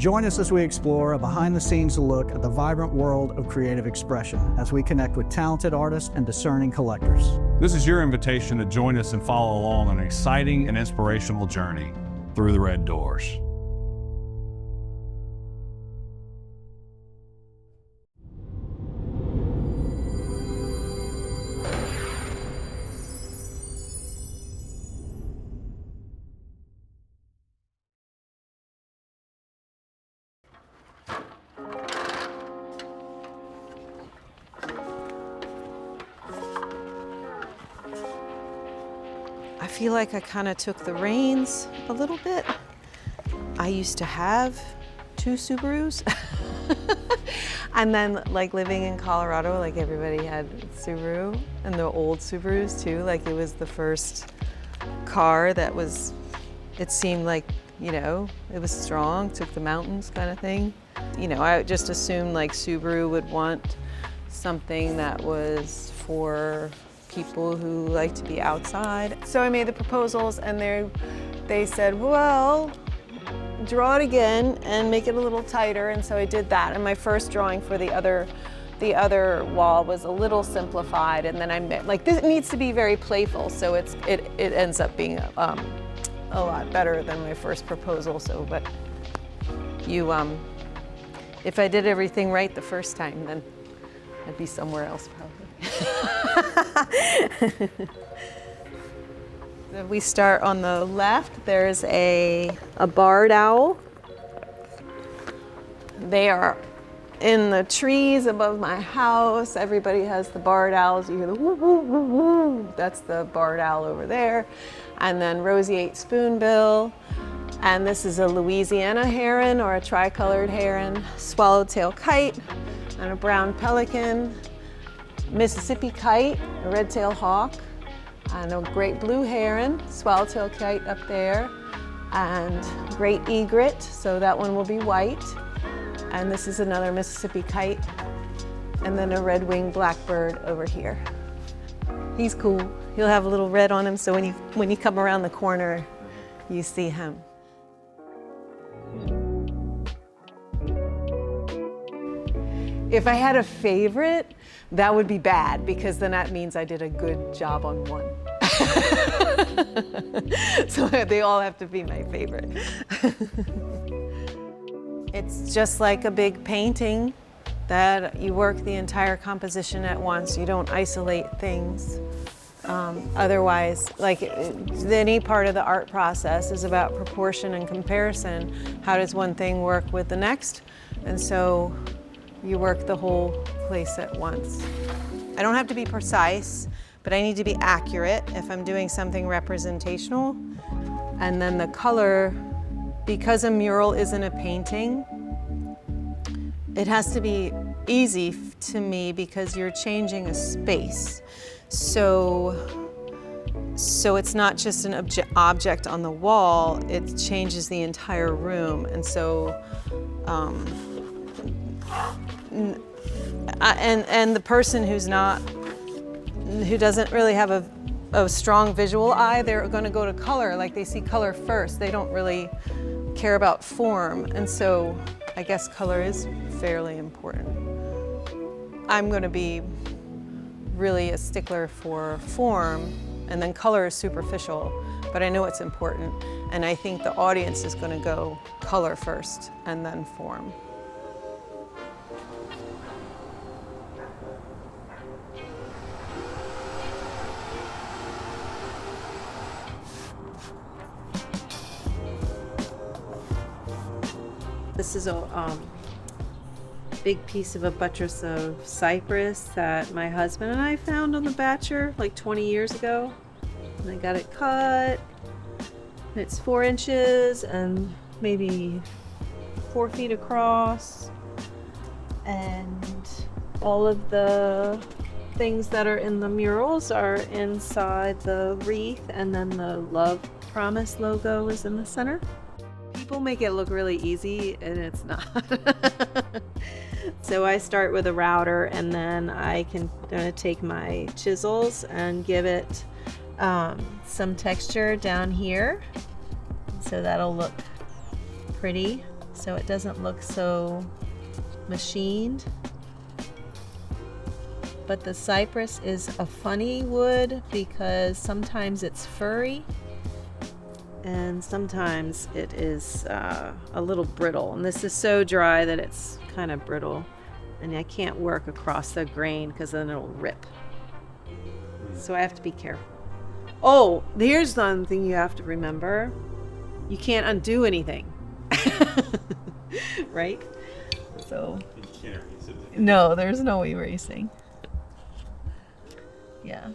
Join us as we explore a behind-the-scenes look at the vibrant world of creative expression as we connect with talented artists and discerning collectors. This is your invitation to join us and follow along on an exciting and inspirational journey through the red doors. I feel like I kind of took the reins a little bit. I used to have 2 Subarus. And then like living in Colorado, like everybody had Subaru, and the old Subarus too. Like it was the first car that was, it seemed like, you know, it was strong, took the mountains kind of thing. You know, I just assumed like Subaru would want something that was for people who like to be outside. So I made the proposals and they said, well, draw it again and make it a little tighter. And so I did that. And my first drawing for the other wall was a little simplified. And then I meant, like, this needs to be very playful. So it ends up being a lot better than my first proposal. So, but you, if I did everything right the first time, then I'd be somewhere else probably. We start on the left. There's a barred owl. They are in the trees above my house. Everybody has the barred owls. You hear the woo, woo, woo, woo. That's the barred owl over there. And then roseate spoonbill. And this is a Louisiana heron or a tricolored heron, swallowtail kite, and a brown pelican, Mississippi kite, a red-tailed hawk, and a great blue heron, swallowtail kite up there, and great egret, so that one will be white. And this is another Mississippi kite, and then a red-winged blackbird over here. He's cool. He'll have a little red on him, so when you come around the corner, you see him. If I had a favorite, that would be bad, because then that means I did a good job on one. So they all have to be my favorite. It's just like a big painting that you work the entire composition at once. You don't isolate things. Otherwise, like any part of the art process is about proportion and comparison. How does one thing work with the next? And so you work the whole place at once. I don't have to be precise, but I need to be accurate if I'm doing something representational. And then the color, because a mural isn't a painting, it has to be easy to me because you're changing a space. So it's not just an object on the wall, it changes the entire room. And so, and the person who doesn't really have a strong visual eye, they're going to go to color. Like they see color first. They don't really care about form. And so I guess color is fairly important. I'm going to be really a stickler for form, and then color is superficial, but I know it's important. And I think the audience is going to go color first and then form. This is a big piece of a buttress of cypress that my husband and I found on the Batcher like 20 years ago. And I got it cut. And it's 4 inches and maybe 4 feet across. And all of the things that are in the murals are inside the wreath, and then the Love Promise logo is in the center. People make it look really easy, and it's not. So I start with a router, and then I can take my chisels and give it some texture down here. So that'll look pretty. so it doesn't look so machined. But the cypress is a funny wood because sometimes it's furry and sometimes it is a little brittle. And this is so dry that it's kind of brittle, and I can't work across the grain because then it'll rip. So I have to be careful. Oh, here's the other thing you have to remember. You can't undo anything. Right? So You can't erase it. no, there's no erasing. Yeah.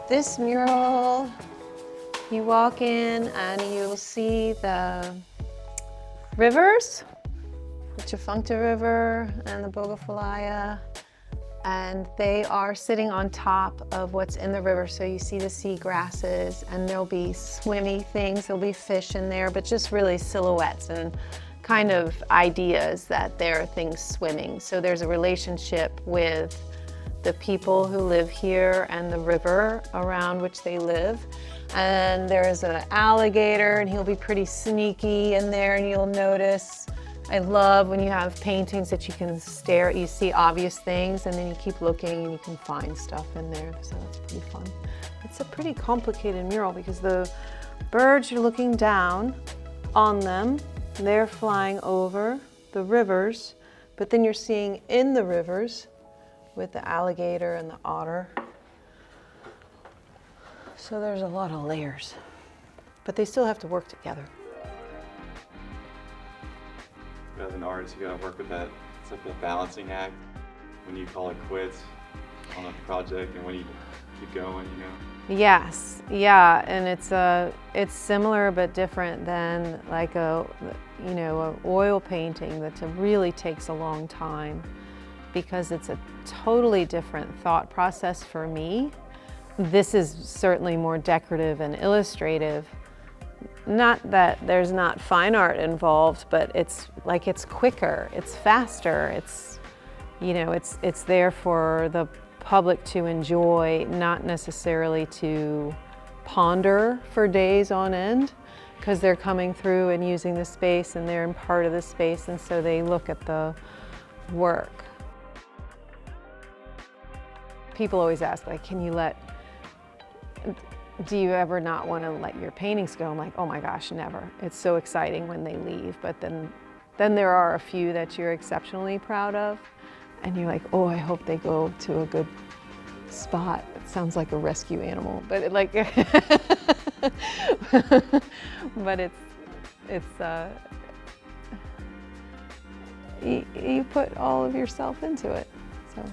This mural, you walk in and you'll see the rivers, the Tchefuncte River and the Bogafalaya, and they are sitting on top of what's in the river. So you see the sea grasses, and there'll be swimmy things, there'll be fish in there, but just really silhouettes and kind of ideas that there are things swimming. So there's a relationship with the people who live here and the river around which they live. And there's an alligator, and he'll be pretty sneaky in there, and you'll notice. I love when you have paintings that you can stare at, you see obvious things, and then you keep looking and you can find stuff in there, so that's pretty fun. It's a pretty complicated mural because the birds, you're looking down on them, they're flying over the rivers, but then you're seeing in the rivers with the alligator and the otter. So there's a lot of layers, but they still have to work together. As an artist, you gotta work with that. It's like a balancing act when you call it quits on a project and when you keep going, you know? Yes, yeah, and it's similar but different than like a oil painting that really takes a long time because it's a totally different thought process for me. This is certainly more decorative and illustrative. Not that there's not fine art involved, but it's quicker, it's faster, it's there for the public to enjoy, not necessarily to ponder for days on end, because they're coming through and using the space and they're in part of the space, and so they look at the work. People always ask, like, do you ever not want to let your paintings go? I'm like, oh my gosh, never. It's so exciting when they leave, but then there are a few that you're exceptionally proud of, and you're like, oh, I hope they go to a good spot. It sounds like a rescue animal, but you put all of yourself into it, so.